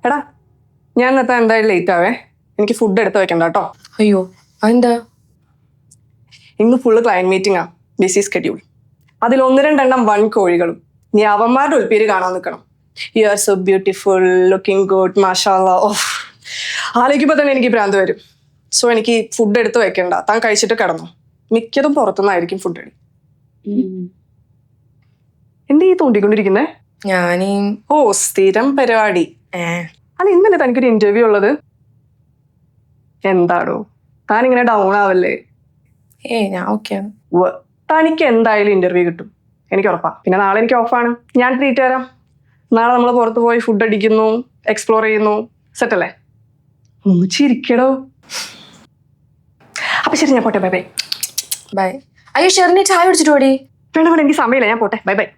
എടാ ഞാൻ ഇന്നത്തെ എന്തായാലും ലേറ്റ് ആവേ. എനിക്ക് ഫുഡ് എടുത്ത് വെക്കണ്ട കേട്ടോ. അയ്യോ അതെന്താ? ഇന്ന് ഫുള്ള് ക്ലയന്റ് മീറ്റിംഗ് ആ, ബിസി സ്കെഡ്യൂൾ. അതിൽ 1-2 വൺ കോഴികളും. നീ അവന്മാരുടെ ഉൾപ്പേര് കാണാൻ നിൽക്കണം. You are so beautiful, looking good, മാഷാല്ലാ. ഓഹ്, ആലോചിക്കുമ്പോൾ തന്നെ എനിക്ക് ഭ്രാന്ത് വരും. സോ എനിക്ക് ഫുഡ് എടുത്ത് വെക്കണ്ട, താൻ കഴിച്ചിട്ട് കിടന്നു. മിക്കതും പുറത്തുനിന്നായിരിക്കും ഫുഡ് അടി. എന്താ ഈ തോണ്ടിക്കൊണ്ടിരിക്കുന്നേ? ഞാനീ ഓ, സ്ഥിരം പരിപാടി. അല്ല, ഇന്നലെ തനിക്കൊരു ഇന്റർവ്യൂ ഉള്ളത്. എന്താടോ താൻ ഇങ്ങനെ ഡൗൺ ആവല്ലേ? ഞാൻ ഓക്കെയാണ്. തനിക്ക് എന്തായാലും ഇന്റർവ്യൂ കിട്ടും, എനിക്ക് ഉറപ്പാ. പിന്നെ നാളെ എനിക്ക് ഓഫാണ്, ഞാൻ ട്രീറ്റ് തരാം. നാളെ നമ്മൾ പുറത്ത് പോയി ഫുഡ് അടിക്കുന്നു, എക്സ്പ്ലോർ ചെയ്യുന്നു. സെറ്റ് അല്ലേ? ഒന്ന് ചിരിക്കടോ. അപ്പൊ ശരി, ഞാൻ പോട്ടെ. Bye by. ബൈ. അയ്യോ ഷെറിന് ചായ കുടിച്ചിട്ട് ഓടി. വേണ്ട വേണ്ട, എനിക്ക് സമയമില്ല, ഞാൻ പോട്ടെ. Bye bye.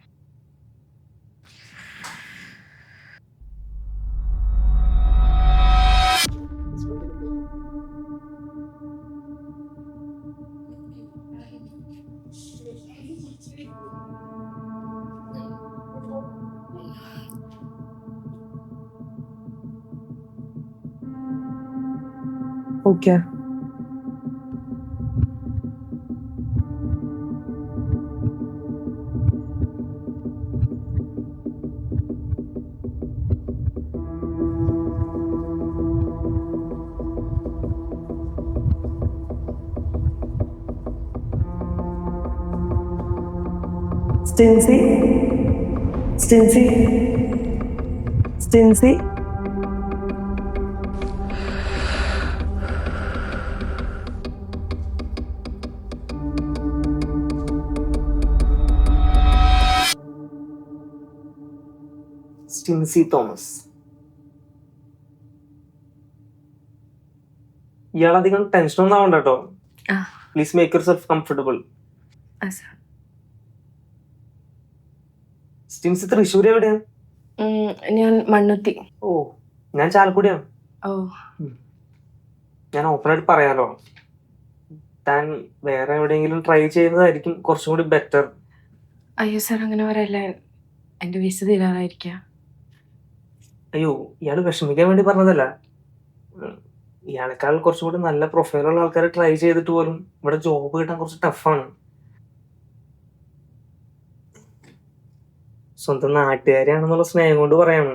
Okay. Stingy. Stingy. Stingy. Stincy Thomas. ഇയാളധികം ടെൻഷൻ ഒന്നും ആവണ്ട കേട്ടോ. Please make yourself comfortable. Stincy Thrissur എവിടെയാണ്? ഞാൻ മണ്ണുത്തി. ഓ, ഞാൻ ചാലക്കുടിയാണ്. ഓ, ഞാൻ ഓപ്പണായിട്ട് പറയാലോ, താൻ വേറെ എവിടെയെങ്കിലും ട്രൈ ചെയ്യുന്നതായിരിക്കും കുറച്ചും കൂടി ബെറ്റർ. അയ്യോ സാർ, അങ്ങനെ പറയല്ല. എന്റെ വിസ തീരാറായിരിക്ക. അയ്യോ, ഇയാൾ വിഷമിക്കാൻ വേണ്ടി പറഞ്ഞതല്ല. ഇയാളെക്കാൾ കുറച്ചും കൂടി നല്ല പ്രൊഫൈലുള്ള ആൾക്കാരെ ട്രൈ ചെയ്തിട്ട് പോലും ഇവിടെ ജോബ് കിട്ടാൻ കുറച്ച് ടഫാണ്. സ്വന്തം നാട്ടുകാരെയാണെന്നുള്ള സ്നേഹം കൊണ്ട് പറയാണ്.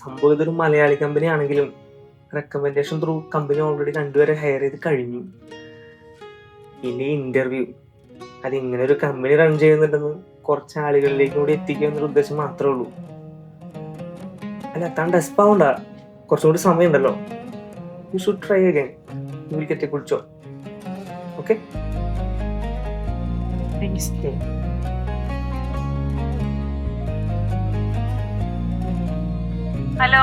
സംഭവം ഇതൊരു മലയാളി കമ്പനി ആണെങ്കിലും റെക്കമെൻഡേഷൻ ത്രൂ കമ്പനി ഓൾറെഡി 2 പേരെ ഹയർ ചെയ്ത് കഴിഞ്ഞു. ഇനി ഇന്റർവ്യൂ, അത് ഇങ്ങനെ ഒരു കമ്പനി റൺ ചെയ്യുന്നുണ്ടെന്ന് കുറച്ച് ആളുകളിലേക്ക് കൂടി എത്തിക്കുക എന്നൊരു ഉദ്ദേശം മാത്രമേ ഉള്ളൂ. അല്ല, താൻ ഡെസ്പ് ആവണ്ട, കുറച്ചും കൂടി സമയമുണ്ടല്ലോ. You should try again. You will get a good job. Okay? Hello,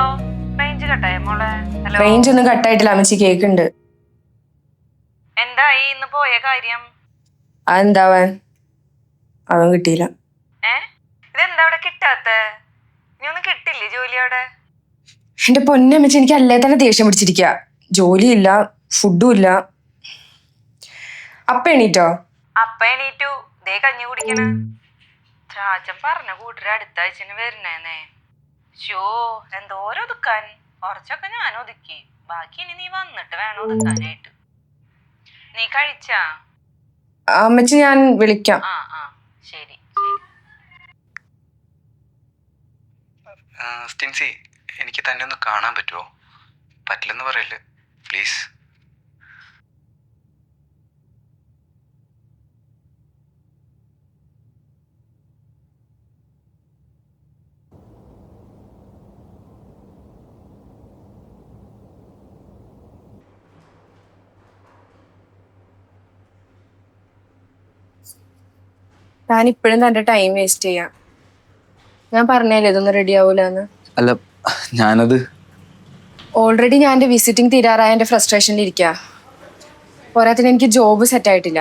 range കട്ടായോ മോളെ? ഹലോ, റേഞ്ച് ഒന്നും കട്ടായിട്ടില്ല അമ്മച്ചി, കേക്കുണ്ട്. എന്തായി ഇന്ന് പോയ കാര്യം? അതെന്താവാൻ, അതും കിട്ടിയില്ല. ഇതെന്താ അവിടെ കിട്ടാത്ത? നീ ഒന്നും കിട്ടില്ലേ ജോലി അവിടെ? എന്റെ പൊന്നമ്മച്ചി, എനിക്ക് അല്ലേ തന്നെ ദേഷ്യം പിടിച്ചിരിക്കുക. ജോലിയില്ല, ഫുഡും ഇല്ല. അപ്പ എണീറ്റോ? അപ്പ എണീറ്റു, ദേ കഞ്ഞി കുടിക്കണ. ചാച്ചൻ പറഞ്ഞ കൂട്ടര് അടുത്ത ആഴ്ചന് വരണേന്നേ. ഷോ, എന്തോരം ഒതുക്കാൻ. കുറച്ചൊക്കെ ഞാൻ ഒതുക്കി, ബാക്കി ഇനി നീ വന്നിട്ട് വേണം ഒതുക്കാനായിട്ട്. നീ കഴിച്ചാ? അമ്മച്ചി ഞാൻ വിളിക്കാം. ആ ശരി. സ്റ്റിൻസി, എനിക്ക് തന്നെ ഒന്ന് കാണാൻ പറ്റുമോ? പറ്റില്ലെന്ന് പറയല്ലേ പ്ലീസ്. ഞാൻ ഇപ്പോഴും തന്റെ ടൈം വേസ്റ്റ് ചെയ്യാം. ഞാൻ പറഞ്ഞല്ലേ ഇതൊന്നും റെഡി ആവൂലെന്ന്. അല്ല, ഞാനത് ഓൾറെഡി ഞാൻ എന്റെ വിസിറ്റിംഗ് തീരാറായ എന്റെ ഫ്രസ്ട്രേഷനിൽ ഇരിക്കുക. പോരാത്തിന് എനിക്ക് ജോബ് സെറ്റ് ആയിട്ടില്ല.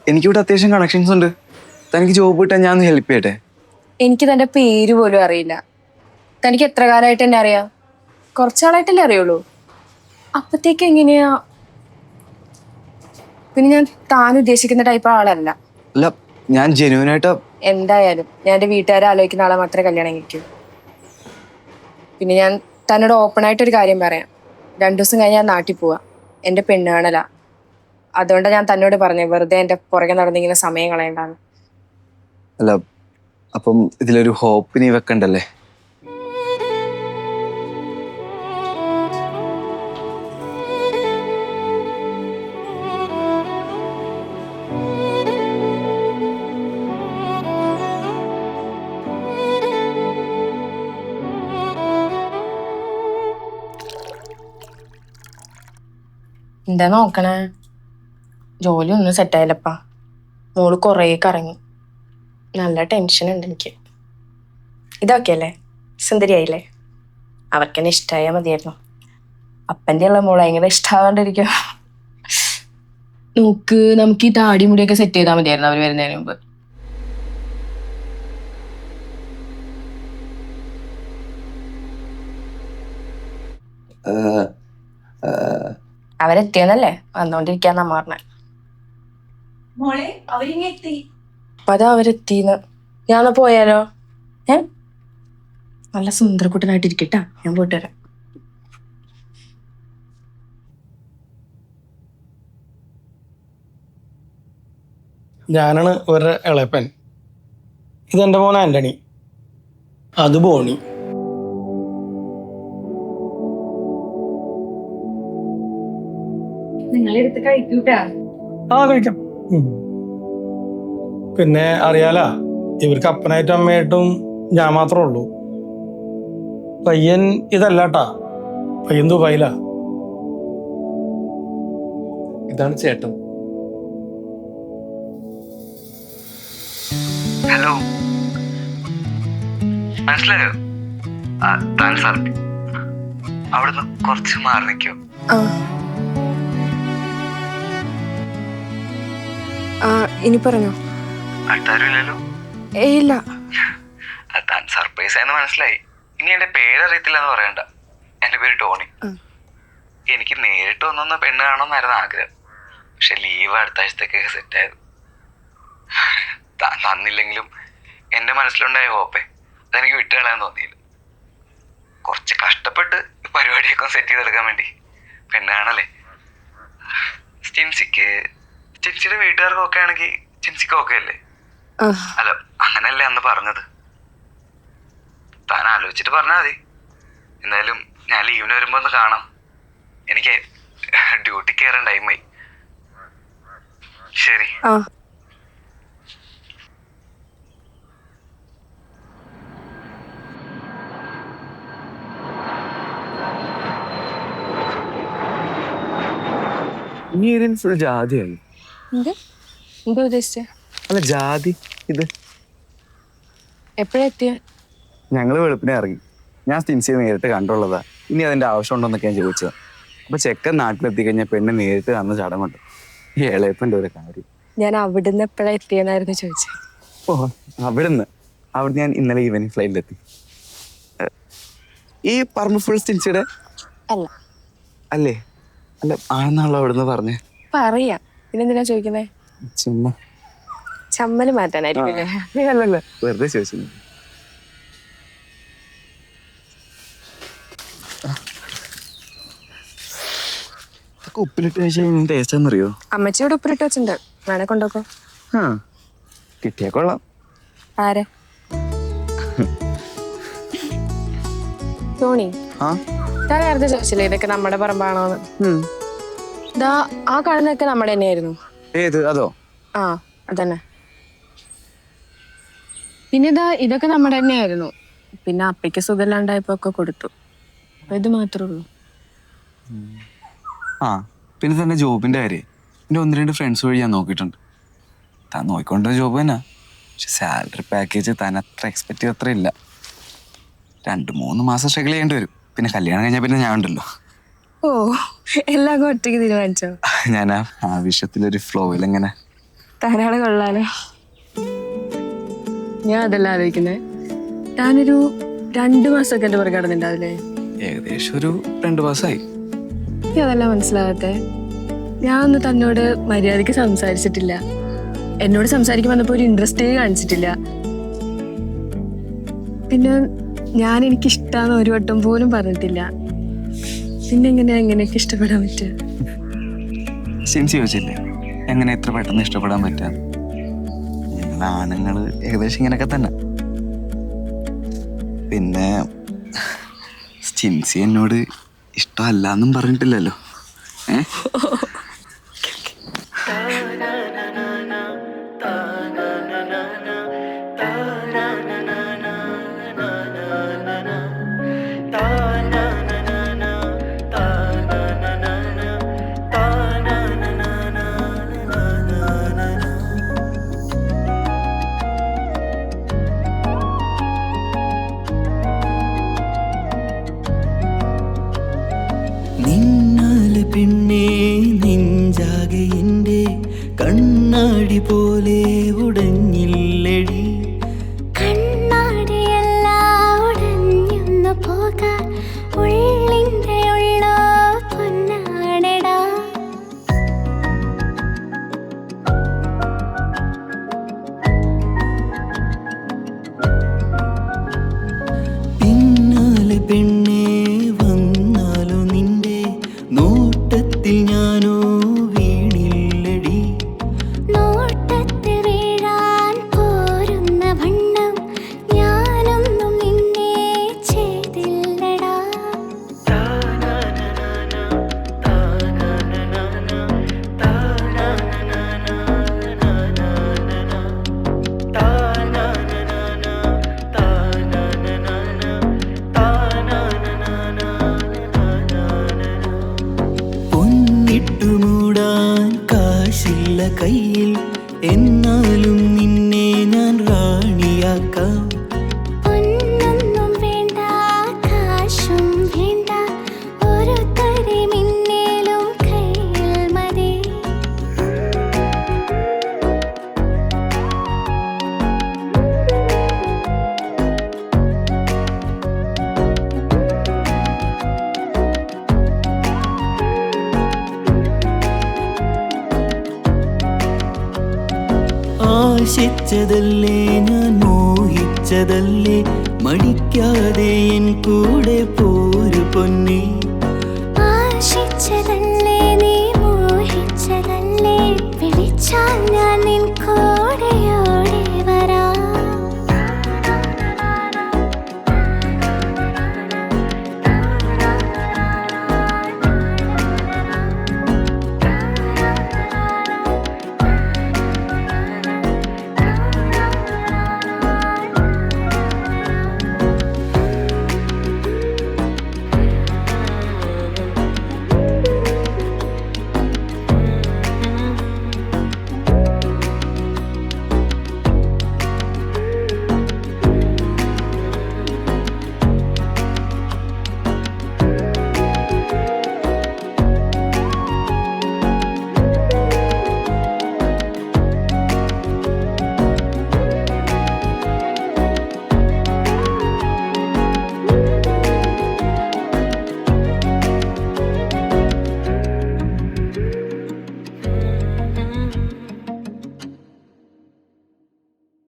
എനിക്കിവിടെ അത്യാവശ്യം കണക്ഷൻസ് ഉണ്ട്. തനിക്ക് ജോബ് കിട്ടാൻ ഞാൻ ഹെൽപ്പ് ചെയ്യട്ടെ? എനിക്ക് തന്റെ പേര് പോലും അറിയില്ല. തനിക്ക് എത്ര കാലമായിട്ട് എന്നെ അറിയാം? കുറച്ചാളായിട്ടല്ലേ അറിയുള്ളൂ. അപ്പത്തേക്ക് എങ്ങനെയാ? പിന്നെ ഞാൻ താൻ ഉദ്ദേശിക്കുന്ന ടൈപ്പ് ആളല്ല. അല്ല, ഞാൻ ജെന്യൂനായിട്ട്. എന്തായാലും ഞാൻ എന്റെ വീട്ടുകാരെ ആലോചിക്കുന്ന ആളെ മാത്രമേ കല്യാണം കഴിക്കൂ. പിന്നെ ഞാൻ തന്നോട് ഓപ്പണായിട്ടൊരു കാര്യം പറയാം. 2 ദിവസം കഴിഞ്ഞ് ഞാൻ നാട്ടിൽ പോവാ. എൻ്റെ പെണ്ണ് കാണലാ. അതുകൊണ്ടാണ് ഞാൻ തന്നോട് പറഞ്ഞത് വെറുതെ എൻ്റെ പുറകെ നടന്നിങ്ങനെ സമയം കളയണ്ടാന്ന്. അല്ല, അപ്പം ഇതിലൊരു ഹോപ്പ് നീ വെക്കണ്ടല്ലേ? എന്താ നോക്കണേ? ജോലി ഒന്നും സെറ്റായില്ലപ്പാ. മോള് കുറേ കറങ്ങി. നല്ല ടെൻഷൻ ഉണ്ട് എനിക്ക്. ഇതൊക്കെ അല്ലേ സുന്ദരിയായില്ലേ? അവർക്കെന്നെ ഇഷ്ടമായാൽ മതിയായിരുന്നു. അപ്പൻ്റെ ഉള്ള മോള് ഭയങ്കര ഇഷ്ടമാവാണ്ടിരിക്കും. നോക്ക്, നമുക്ക് ഈ താടി മുടിയൊക്കെ സെറ്റ് ചെയ്താൽ മതിയായിരുന്നു അവർ വരുന്നതിന് മുമ്പ്. അവരെത്തിയെന്നല്ലേ? വന്നോണ്ടിരിക്കാന്നാ പറഞ്ഞെ. അപ്പൊ അതാ അവരെത്തിന്ന്. ഞാൻ പോയാലോ? നല്ല സുന്ദരക്കുട്ടനായിട്ടിരിക്കട്ടാ. ഞാൻ പോയിട്ട് വരാം. ഞാനാണ് ഇവരുടെ ഇളയപ്പൻ. ഇതെന്റെ മോൻ ആന്റണി, അത് ബോണി. നിങ്ങളെടുത്ത് കഴിക്കൂട്ടാ. ആ, കഴിക്കാം. പിന്നെ അറിയാല, ഇവർക്ക് അപ്പനായിട്ടും അമ്മയായിട്ടും ഞാൻ മാത്രമേ ഉള്ളൂ. പയ്യൻ ഇതല്ലാട്ടാ, പയ്യൻ ദുബായിലാ. ഇതാണ് ചേട്ടൻ. ഹലോ, മനസ്സിലായോ? താൻ സാർ അവിടുന്ന് കുറച്ച് മാറി നിൽക്കോ? ഇനി പറഞ്ഞോ. അടുത്താരുമില്ലല്ലോ? ഇല്ല. താൻ സർപ്രൈസ് ആയെന്ന് മനസ്സിലായി. ഇനി എന്റെ പേരറിയത്തില്ലെന്ന് പറയണ്ട. എന്റെ പേര് ടോണി. എനിക്ക് നേരിട്ട് ഒന്നൊന്ന് പെണ്ണ് കാണണമെന്നായിരുന്നു ആഗ്രഹം. പക്ഷെ ലീവ് അടുത്ത ആഴ്ചത്തേക്കൊക്കെ സെറ്റായത്. തന്നില്ലെങ്കിലും എന്റെ മനസ്സിലുണ്ടായ ഹോപ്പേ അതെനിക്ക് വിട്ടുകളയാൻ തോന്നിയില്ല. കുറച്ച് കഷ്ടപ്പെട്ട് പരിപാടിയൊക്കെ സെറ്റ് ചെയ്തെടുക്കാൻ വേണ്ടി. പെണ്ണ് കാണല്ലേ? ചിൻസിയുടെ വീട്ടുകാർക്ക് ഒക്കെ ആണെങ്കിൽ ചിൻസിക്ക് ഓക്കെ അല്ലേ? അല്ല, അങ്ങനല്ലേ അന്ന് പറഞ്ഞത്. താൻ ആലോചിച്ചിട്ട് പറഞ്ഞാൽ മതി. എന്തായാലും ഞാൻ ലീവിന് വരുമ്പോ ഒന്ന് കാണാം. എനിക്ക് ഡ്യൂട്ടി കയറാൻ ടൈമായി. ശരി. ഈ ഏരിയയിൽ ഫുൾ ജാതിയാണ്. എന്താ ഉദ്ദേശിച്ചേ? അല്ല, ജാതി ഇത്. എപ്പോഴാ എത്തിയ? ഞങ്ങള് വെളുപ്പിനെ ഇറങ്ങി. ഞാൻ സ്റ്റിൻസിയെ നേരിട്ട് കണ്ടുള്ളതാ. ഇനി അതിന്റെ ആവശ്യമുണ്ടോന്നൊക്കെ ഞാൻ ചോദിച്ചതാ. അപ്പൊ ചെക്കൻ നാട്ടിലെത്തി കഴിഞ്ഞാൽ പെണ്ണ് നേരിട്ട് വന്ന് ചടങ്ങുണ്ട്. ഈ ഇളയപ്പൻ്റെ ഒരു കാര്യം. ഞാൻ അവിടുന്ന് എപ്പോഴാ എത്തിയെന്നായിരുന്നു ചോദിച്ചത്. ഓ, അവിടെ ഞാൻ ഇന്നലെ ഈവനിങ് ഫ്ലൈറ്റിലെത്തി. ഈ പറമ്പ് ഫുൾ സ്റ്റിൻസിയുടെ അല്ല. അല്ലേ? അല്ല, ആണെന്നാണല്ലോ അവിടുന്ന് പറഞ്ഞേ. പറയാ. പിന്നെന്തിനാ ചോദിക്കുന്നേ? ചുമ്മാ ചമ്മല് മാറ്റാനായിരിക്കും. അല്ലല്ല, വെറുതെ ചോദിച്ചു. ഉപ്പിലിട്ട് കഴിച്ചാൽ ടേസ്റ്റ് എന്നറിയോ? അമ്മച്ചിയോട് ഉപ്പിലിട്ട് വെച്ചിട്ടുണ്ട്. വേണേ കൊണ്ടോക്കോ. കിട്ടിയാ കൊള്ളാം. ആരെ? ടോണി, ഞാൻ നേരത്തെ ചോദിച്ചില്ലേ ഇതൊക്കെ നമ്മുടെ പറമ്പാണോന്ന്? ഇതാ ആ കാണുന്നതൊക്കെ നമ്മുടെ തന്നെയായിരുന്നു. ഏത്? അതോ? ആ, അതന്നെ. പിന്നെ ഇതൊക്കെ നമ്മുടെ തന്നെയായിരുന്നു. പിന്നെ അപ്പയ്ക്ക് സുഖമില്ലാണ്ടായപ്പോ ഒക്കെ കൊടുത്തു. ഇത് മാത്രമേ ഉള്ളൂ. പിന്നെ തന്നെ ജോബിന്റെ കാര്യം എൻ്റെ 1-2 ഫ്രണ്ട്സ് വഴി ഞാൻ നോക്കിയിട്ടുണ്ട്. താൻ നോക്കിക്കൊണ്ട ജോബ് തന്നെ. പക്ഷെ സാലറി പാക്കേജ് താൻ അത്ര എക്സ്പെക്ട് ചെയ്ത് അത്ര ഇല്ല. 2-3 മാസം സ്ട്രഗിൾ ചെയ്യേണ്ടി വരും. പിന്നെ കല്യാണം കഴിഞ്ഞാൽ പിന്നെ ഞാൻ ഉണ്ടല്ലോ. ഓ, എല്ലാം ഒറ്റയ്ക്ക് തീരുമാനിച്ചോ? ഞാൻ ആ ആവശ്യത്തിലൊരു ഫ്ലോയിൽ എങ്ങനെ താനാളെ കൊള്ളാലോ. ഞാൻ അതല്ല ആലോചിക്കുന്നേ. താനൊരു 2 മാസമൊക്കെ എൻ്റെ പുറകെ കിടന്നിട്ടുണ്ടാവില്ലേ? ഏകദേശം ഒരു 2 മാസമായി. എനിക്ക് അതല്ല മനസ്സിലാകത്തെ. ഞാൻ ഒന്ന് തന്നോട് മര്യാദയ്ക്ക് സംസാരിച്ചിട്ടില്ല. എന്നോട് സംസാരിക്കാൻ വന്നപ്പോ ഒരു ഇൻട്രസ്റ്റേ കാണിച്ചിട്ടില്ല. പിന്നെ ഞാൻ എനിക്കിഷ്ടാന്ന് ഒരു വട്ടം പോലും പറഞ്ഞിട്ടില്ല. പിന്നെ എങ്ങനെയാ എങ്ങനെയൊക്കെ ഇഷ്ടപ്പെടാൻ പറ്റുക? സിൻസി ചോദിച്ചില്ലേ എങ്ങനെ എത്ര പെട്ടെന്ന് ഇഷ്ടപ്പെടാൻ പറ്റാ? ഞങ്ങൾ ആണുങ്ങള് ഏകദേശം ഇങ്ങനെയൊക്കെ തന്നെ. പിന്നെ സിൻസി എന്നോട് ഇഷ്ടമല്ല എന്നും പറഞ്ഞിട്ടില്ലല്ലോ. നിന്നാല് പിന്നെ നെഞ്ചാകെ എൻ്റെ കണ്ണാടി പോലെ ഉടഞ്ഞില്ലടി. കണ്ണാടിയെല്ലാം ഉടഞ്ഞൊന്നു പോകാൻ ഉള്ളിൻ്റെ ഉള്ളോ പൊന്നാടടാ. പിന്നാലെ പെണ്ണെ വന്നാലോ നിന്റെ നോട്ടത്തിൽ ഞാനോ വീണില്ലടി. നോട്ടത്തിൽ വീഴാൻ പോരുന്ന വണ്ണം ഞാനൊന്നും നിന്നെ ചെയ്തില്ലടാ. പൊന്നിട്ടു മൂടാൻ കാശില്ല കയ്യിൽ, എന്നാലും നിന്നെ ഞാൻ റാണിയാക്കാം. പൊന്നൊന്നും വേണ്ട കാശും വേണ്ട ഒരു തരി മിന്നേലും കയ്യിൽ മതി. ആശിച്ചതല്ലേ ഞാൻ മോഹിച്ചതല്ലേ, മടിക്കാതെ എൻ കൂടെ പോരു പൊന്നേ. ആശിച്ചതല്ലേ നീ മോഹിച്ചതല്ലേ, വിളിച്ചാൽ ഞാൻ നിൻ